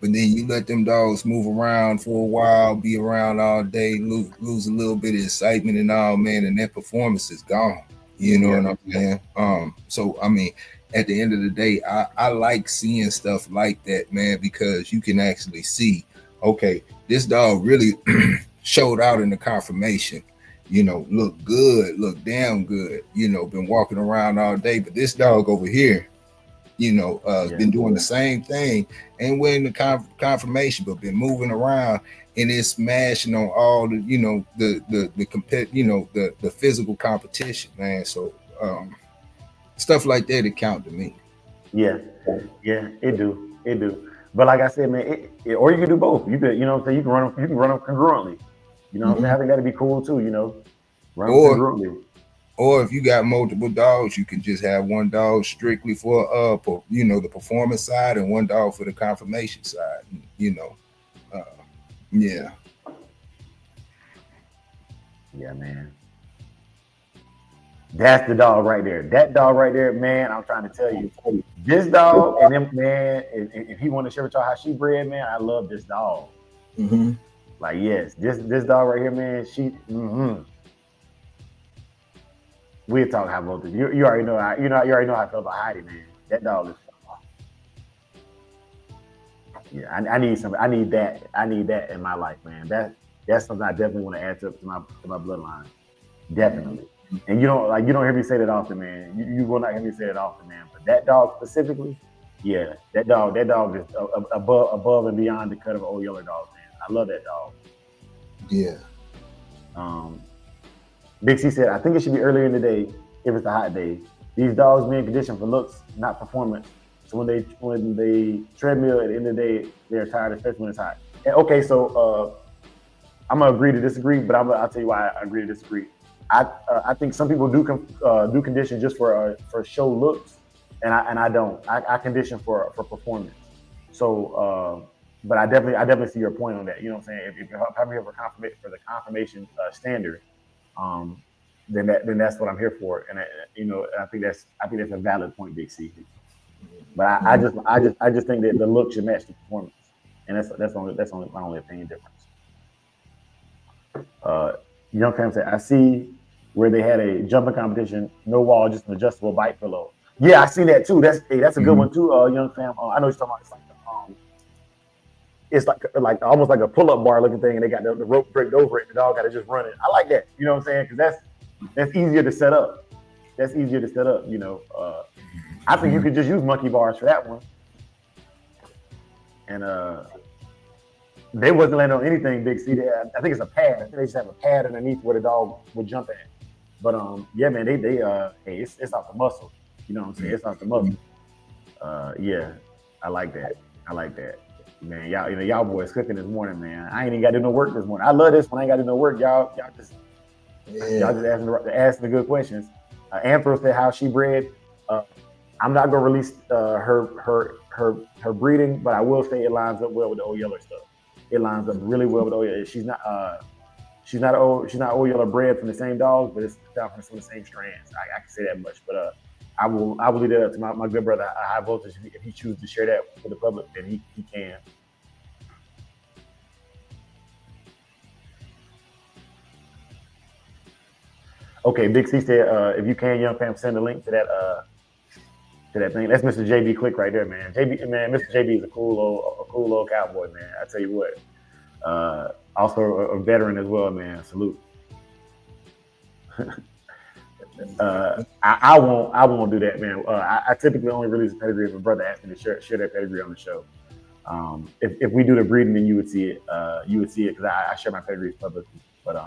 but then you let them dogs move around for a while, be around all day, lose a little bit of excitement and all, man, and that performance is gone. You know what I'm saying? So I mean, at the end of the day, I like seeing stuff like that, man, because you can actually see, okay, this dog really showed out in the confirmation. Look good, look damn good. Been walking around all day, but this dog over here, been doing the same thing, ain't winning the confirmation, but been moving around and it's smashing on all the, the physical competition, man. So stuff like that count to me. Yeah, it do. But like I said, man, or you can do both. You can, what I'm saying, you can run them congruently. You know what I'm saying? I think that'd be cool too. Run them congruently. Or if you got multiple dogs, you can just have one dog strictly for the performance side and one dog for the confirmation side. Yeah. Yeah, man. That's the dog right there. That dog right there, man, I'm trying to tell you. This dog and them, man, if he want to share with y'all how she bred, man, I love this dog. Like, yes, this dog right here, man, we'll talk high voltage. You already know you already know how I feel about Heidi, man. That dog is Yeah, I need some. I need that. I need that in my life, man. That's something I definitely want to add to my bloodline. Definitely. And you don't hear me say that often, man. You will not hear me say that often, man. But that dog specifically, yeah, that dog is above and beyond the cut of an old yellow dog, man. I love that dog. Yeah. Big C said, I think it should be earlier in the day if it's a hot day. These dogs being conditioned for looks, not performance. So when they treadmill at the end of the day, they're tired, especially when it's hot. And okay, so I'm gonna agree to disagree, but I'll tell you why I agree to disagree. I think some people do condition just for show looks, and I don't. I condition for performance. So, but I definitely see your point on that. You know what I'm saying? If you're having for the confirmation standard, then that's what I'm here for. And I think that's a valid point, Big C. But I just think that the look should match the performance, and that's only my only opinion difference. Young Fam said, I see where they had a jumping competition, no wall, just an adjustable bite pillow. Yeah, I see that too. That's a good one too, Young Fam. I know you're talking about. It's like almost like a pull-up bar looking thing, and they got the rope draped over it. And the dog got to just run it. I like that. You know what I'm saying? Because that's easier to set up. That's easier to set up. I think you could just use monkey bars for that one. And they wasn't landing on anything, Big C. I think it's a pad. I think they just have a pad underneath where the dog would jump at. But yeah, man, it's off the muscle. You know what I'm saying? It's off the muscle. Yeah, I like that. Man, y'all boys cooking this morning, man. I ain't even got to do no work this morning. I love this when I ain't got to do no work. Y'all just asking the good questions. Anthro said how she bred. I'm not gonna release her breeding, but I will say it lines up well with the old yellow stuff. It lines up really well with old yellow. She's not old yellow bred from the same dogs, but it's down from some of the same strands. I can say that much. But I will leave that up to my good brother High Voltage. If he chooses to share that with the public, then he can. Okay, Big C said, if you can, Young Fam, send a link to that thing. That's Mr. JB Click right there, man. Mr. JB is a cool old cowboy, man. I tell you what. Also a veteran as well, man. Salute. I won't do that, man. I typically only release a pedigree if a brother asks me to share that pedigree on the show. If we do the breeding, then you would see it. Because I share my pedigrees publicly. But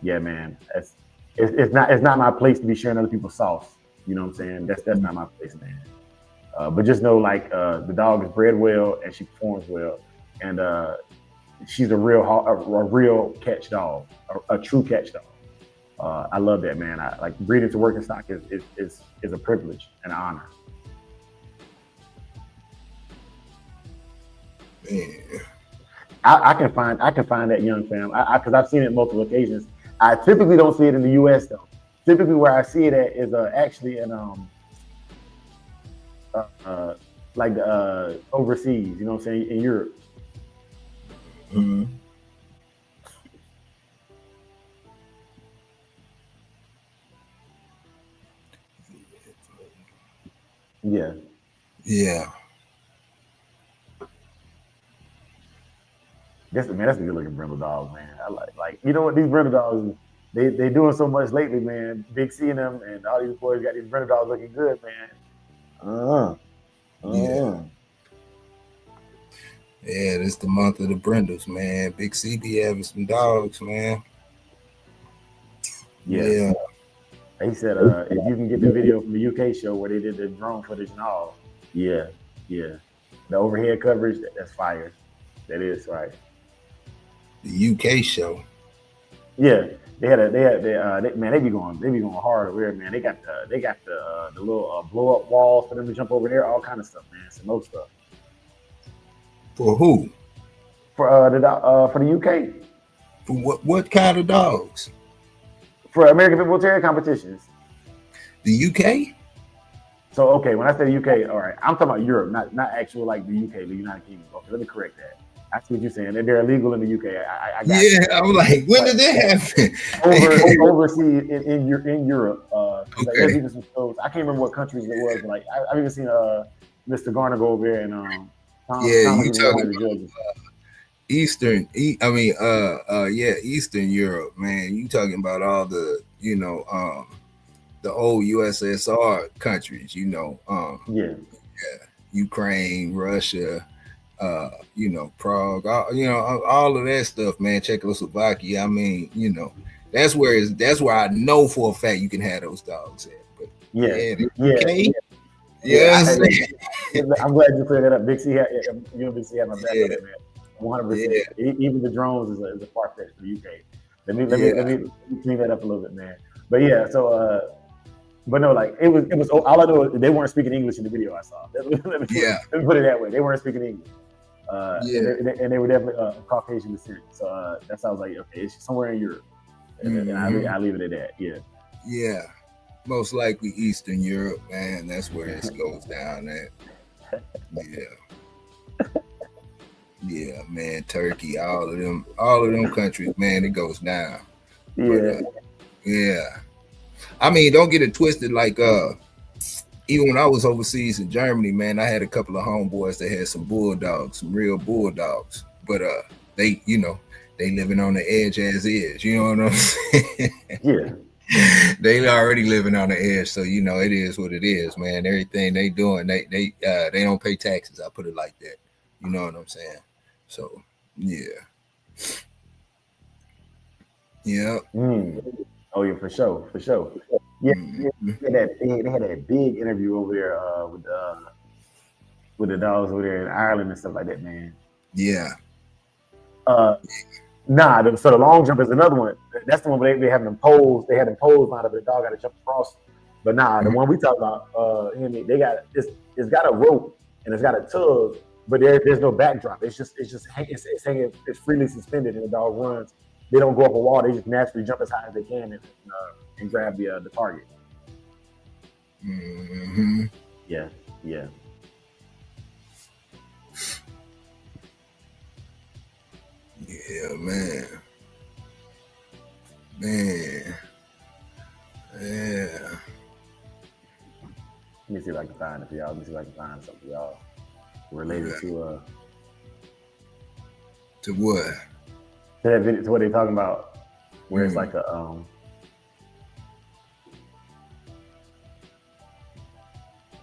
yeah, man, it's not my place to be sharing other people's sauce. You know what I'm saying? That's not my place, man. But just know, the dog is bred well and she performs well, and she's a real catch dog, a true catch dog. I love that, man. I like breeding to working stock is a privilege and an honor. Man. I can find that, Young Fam, because I've seen it multiple occasions. I typically don't see it in the U.S. though. Typically, where I see it at is actually in overseas. You know what I'm saying? In Europe. Mm-hmm. Yeah. Yeah. That's a good looking brindle dog, man. I like you know what, these brindle dogs, they doing so much lately, man. Big C and them and all these boys got these brindle dogs looking good, man. Yeah. Yeah, this the month of the brindles, man. Big C be having some dogs, man. Yeah. He said, if you can get the video from the UK show where they did the drone footage and all, yeah. The overhead coverage, that's fire. That is right. The UK show. Yeah, they be going hard over there, man. They got the little blow up walls for them to jump over there, all kind of stuff, man. Some more stuff. For who? For the UK. For what kind of dogs? For American Pit Bull Terrier competitions. The UK? So okay, when I say UK, all right, I'm talking about Europe, not actual like the UK, the United Kingdom. Okay, let me correct that. I see what you're saying. They're illegal in the UK. I got it. I'm like, when did that happen? Overseas in Europe. Okay. There's even some shows. I can't remember what countries it was. But I've even seen Mr. Garner go over there Yeah, Tom you is one talking of the judges. Eastern Europe, man. You talking about all the, the old USSR countries, Yeah. Ukraine, Russia, Prague, all of that stuff, man. Czechoslovakia. I mean, that's where I know for a fact you can have those dogs at. But the UK, I'm glad you cleared that up. Big C had Big C had my back on that, man. 100%. Even the drones is a far fetch for the UK. Let me clean that up a little bit, man. But yeah, so but no, like it was all I know is they weren't speaking English in the video I saw. Let me put it that way. They weren't speaking English. And they were definitely Caucasian descent. So that sounds like okay, it's somewhere in Europe. And I leave it at that. Yeah. Yeah. Most likely Eastern Europe, man. That's where this goes down at. Yeah. Yeah, man. Turkey, all of them countries, man, it goes down. Yeah. But, yeah. I mean, don't get it twisted. Like, even when I was overseas in Germany, man, I had a couple of homeboys that had some bulldogs, some real bulldogs. But they living on the edge as is. You know what I'm saying? Yeah. They already living on the edge, so it is what it is, man. Everything they doing, they don't pay taxes. I put it like that. You know what I'm saying? So yeah. Oh yeah, for sure. Yeah, they had that big interview over there with the dogs over there in Ireland and stuff like that, man. Yeah. So the long jump is another one. That's the one where they having them poles. They had them poles lined up, but the dog got to jump across. But the one we talk about, they got it's got a rope and it's got a tug, but there's no backdrop. It's hanging. It's freely suspended, and the dog runs. They don't go up a wall. They just naturally jump as high as they can and grab the target. Mm-hmm. Yeah. Yeah, man. Yeah. Let me see if I can find it for y'all. Let me see if I can find something for y'all related to what? To that video, to what they're talking about, where it's like a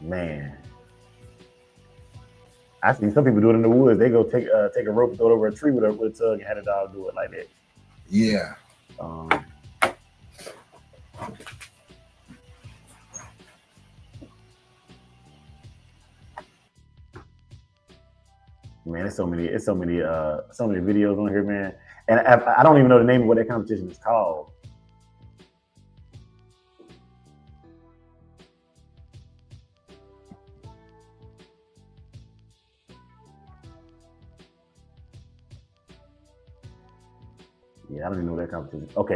man. I see some people do it in the woods. They go take a rope and throw it over a tree with a tug and have a dog do it like that. Yeah. Man, it's so many videos on here, man. And I don't even know the name of what that competition is called. Yeah, I don't even know what that competition is. Okay.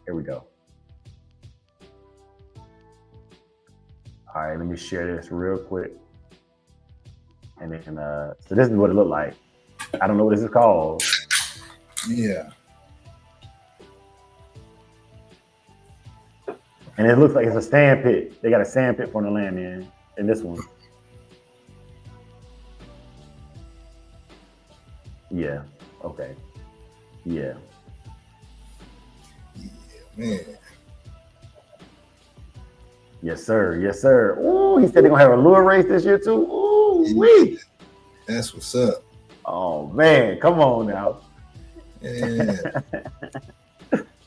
Here we go. All right, let me share this real quick. And then, so this is what it looked like. I don't know what this is called. Yeah. And it looks like it's a sand pit. They got a sand pit for them to land in this one. Yeah. Okay. Yeah. Man. Yes, sir. Ooh, he said they're gonna have a lure race this year too. Ooh, wee. That's what's up. Oh man, come on now. Yeah.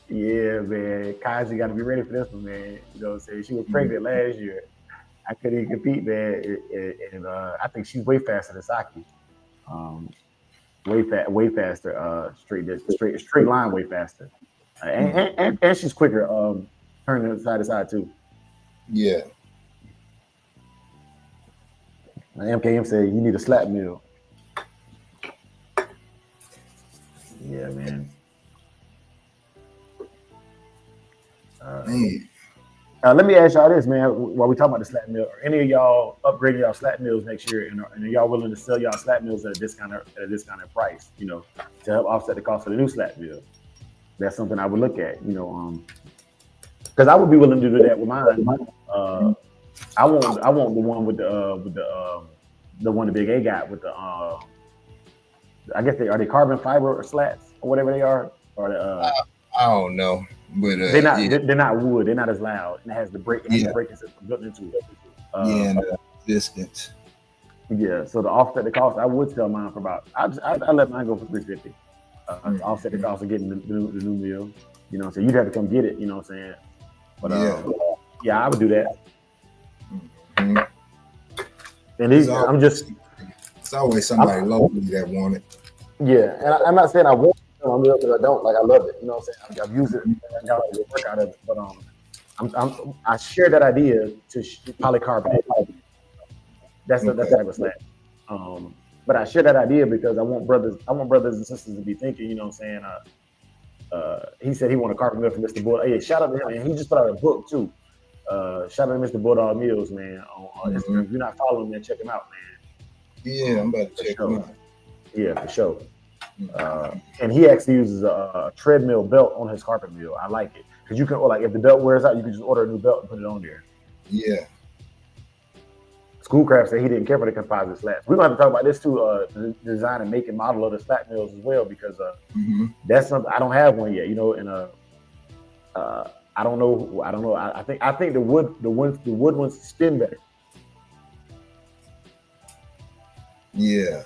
Yeah, man. Kazi got to be ready for this one, man. You know what I'm saying? She was pregnant last year. I couldn't even compete, man. And I think she's way faster than Saki. Way faster. Straight line, way faster. And she's quicker. Turning side to side too. Yeah. MKM said you need a slap meal. Yeah, man. Let me ask y'all this, man. While we talking about the slat mill, are any of y'all upgrading y'all slat mills next year, and are y'all willing to sell y'all slat mills at a discounted price, you know, to help offset the cost of the new slat mill? That's something I would look at, you know, because I would be willing to do that with mine. I want the one with the the one the Big A got with the I guess are they carbon fiber or slats or whatever they are, or I don't know, but they're not wood. They're not as loud, and it has the braking system built into it. And distance. Yeah, so to offset the cost, I would sell mine for about. I let mine go for $350. To offset the cost of getting the new meal. You know, so you'd have to come get it. You know what I'm saying? But yeah, I would do that. Mm-hmm. And these, it's always somebody locally that want it. Yeah, and I'm not saying I want it because I don't. Like, I love it. You know what I'm saying? I've used it. I got a good work out of it. But I share that idea to polycarbonate. That's the type of slat. But I share that idea because I want brothers and sisters to be thinking. You know what I'm saying? He said he wanted a carpet mill from Mr. Bulldog. Hey, shout out to him, man. He just put out a book too. Shout out to Mr. Bulldog Mills, man. On Instagram. If you're not following him, check him out, man. Yeah, I'm about to check him out. Yeah, for sure. And he actually uses a treadmill belt on his carpet mill. I like it because you can, like, if the belt wears out, you can just order a new belt and put it on there. Yeah. Schoolcraft said he didn't care for the composite slats. We're gonna have to talk about this too. The design and make and model of the slat mills as well, because that's something I don't have one yet. You know, and I don't know. I think the wood ones spin better. Yeah.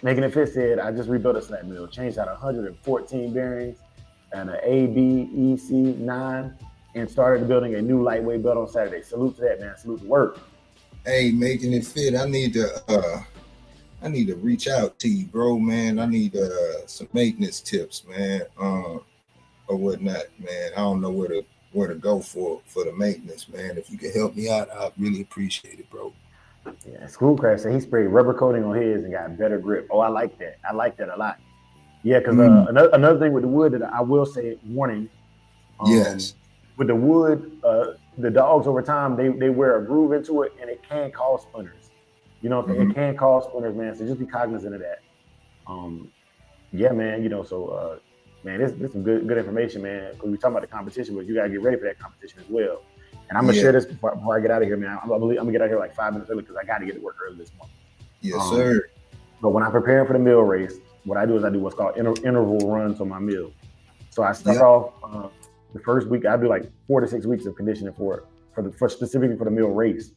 Making It Fit said, I just rebuilt a slat mill, changed out 114 bearings and an ABEC9, and started building a new lightweight belt on Saturday. Salute to that, man. Salute to work. Hey, Making It Fit, I need to reach out to you, bro, man. I need some maintenance tips, man, or whatnot, man. I don't know where to go for the maintenance, man. If you could help me out, I'd really appreciate it, bro. Yeah, Schoolcraft said he sprayed rubber coating on his and got better grip. Oh, I like that. I like that a lot. Yeah, because another thing with the wood that I will say, warning. Yes. With the wood, the dogs over time, they wear a groove into it, and it can cause splinters. You know, it can cause splinters, man. So just be cognizant of that. Yeah, man. You know, so man, this is some good information, man. Because we're talking about the competition, but you gotta get ready for that competition as well. And I'm gonna share this before I get out of here, man. I'm gonna get out of here like 5 minutes early because I got to get to work early this morning. Yes, sir. But when I'm preparing for the meal race, what I do is I do what's called interval runs on my meal. So I start off the first week. I do like 4 to 6 weeks of conditioning for specifically for the meal race.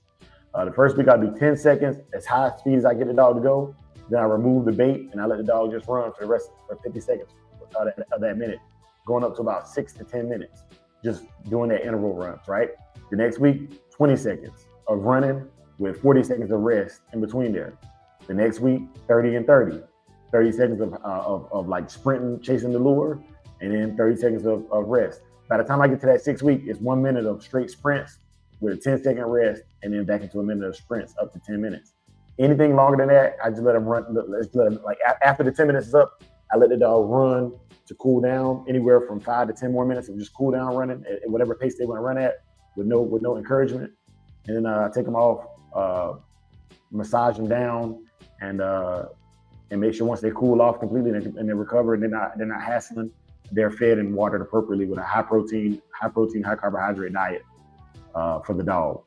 The first week I do 10 seconds, as high speed as I get the dog to go. Then I remove the bait and I let the dog just run for 50 seconds of that minute, going up to about 6 to 10 minutes, just doing that interval runs, right? The next week, 20 seconds of running with 40 seconds of rest in between there. The next week, 30 and 30. 30 seconds of like sprinting, chasing the lure, and then 30 seconds of rest. By the time I get to that 6 week, it's 1 minute of straight sprints with a 10-second rest, and then back into a minute of sprints up to 10 minutes. Anything longer than that, I just let them run. Like after the 10 minutes is up, I let the dog run to cool down anywhere from 5 to 10 more minutes of just cool down running at whatever pace they want to run at. With no encouragement, and then I take them off, massage them down, and make sure once they cool off completely and they recover and they're not hassling, they're fed and watered appropriately with a high protein, high carbohydrate diet for the dog.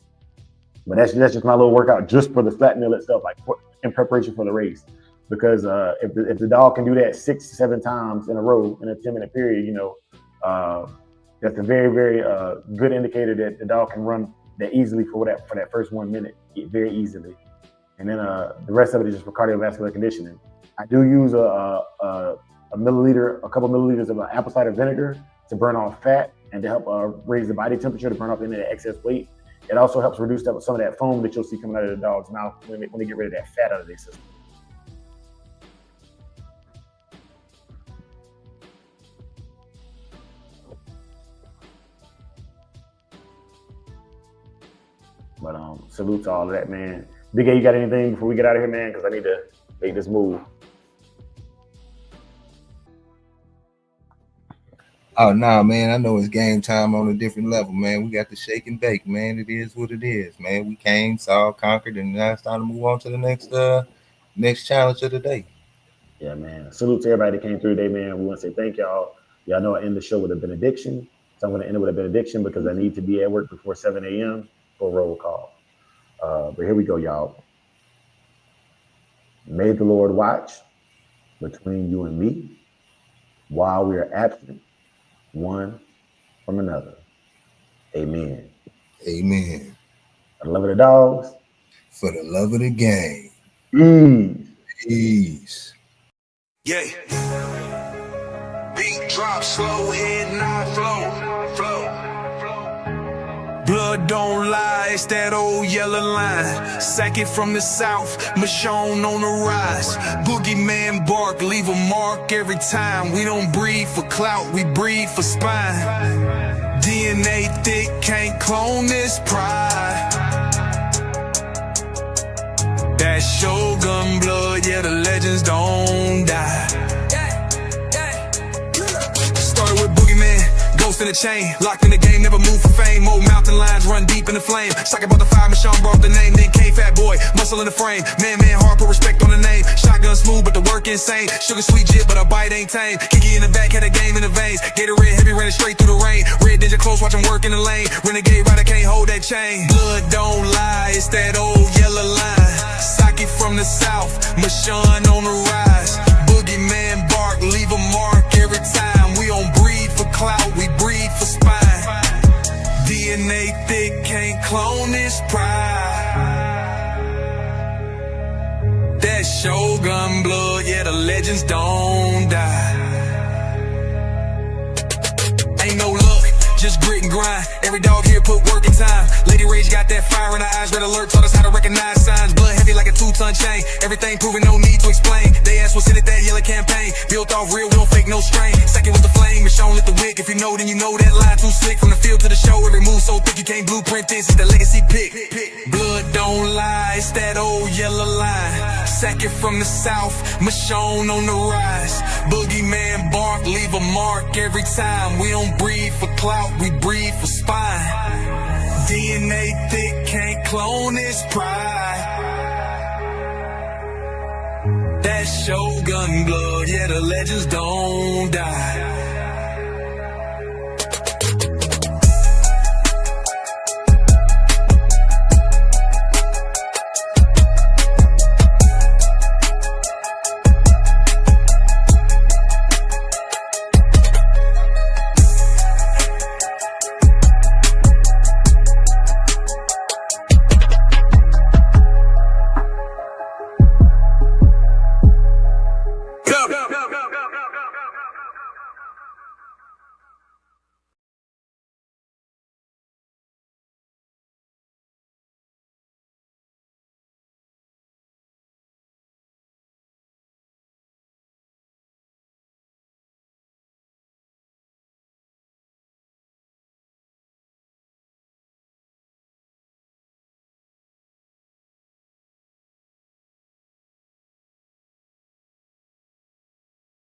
But that's just my little workout just for the slat meal itself, like in preparation for the race. Because if the dog can do that 6 to 7 times in a row in a 10-minute period, you know. That's a very, very good indicator that the dog can run that easily for that first 1 minute, very easily. And then the rest of it is just for cardiovascular conditioning. I do use a couple milliliters of apple cider vinegar to burn off fat and to help raise the body temperature, to burn off any of the excess weight. It also helps reduce some of that foam that you'll see coming out of the dog's mouth when they get rid of that fat out of their system. But salute to all of that, man. Big A, you got anything before we get out of here, man? Because I need to make this move. Oh, nah, man. I know it's game time on a different level, man. We got the shake and bake, man. It is what it is, man. We came, saw, conquered, and now it's time to move on to the next challenge of the day. Yeah, man. Salute to everybody that came through today, man. We want to say thank y'all. Y'all know I end the show with a benediction. So I'm going to end it with a benediction because I need to be at work before 7 a.m. for roll call. But here we go, y'all. May the Lord watch between you and me while we are absent one from another. Amen. Amen. For the love of the dogs. For the love of the game. Peace. Yeah. Beat drop slow, head not flow. Blood don't lie, it's that old yellow line. Sack it from the south, Michonne on the rise. Boogeyman bark, leave a mark every time. We don't breathe for clout, we breathe for spine. DNA thick, can't clone this pride. That Shogun blood, yeah, the legends don't die. Started with Boogeyman, ghost in the chain. Locked in the game, never moved for fame. Old mountain lions run deep in the flame. Socket about the fire, Michonne brought the name. Then came fat boy, muscle in the frame. Man, hard, put respect on the name. Shotgun smooth, but the work insane. Sugar sweet jit, but a bite ain't tame. Kiki in the back, had a game in the veins. Gatorade heavy, ran it straight through the rain. Red ninja close, watch him work in the lane. Renegade rider can't hold that chain. Blood don't lie, it's that old yellow line. Socket from the south, Michonne on the rise. Boogeyman bark, leave a mark every time. We don't breed for clout, we breed for spine. DNA thick, can't clone this pride. That Shogun blood, yeah, the legends don't die. Ain't no luck, just grit and grind. Every dog here put work in time. Lady Rage got that fire in her eyes. Red alert taught us how to recognize signs. Blood heavy like a 2-ton chain. Everything proven, no need to explain. They asked what's in it, that yellow campaign. Built off real, we don't fake no strain. Second was the flame, Michonne lit the wick. If you know, then you know that line too slick. From the field to the show, every move so thick you can't blueprint this. It's the legacy pick. Blood don't lie, it's that old yellow line. Sack it from the south, Michonne on the rise. Boogeyman bark, leave a mark every time. We don't breed for clout, we breed for spine. DNA thick, can't clone this pride. That Shogun blood, yeah, the legends don't die.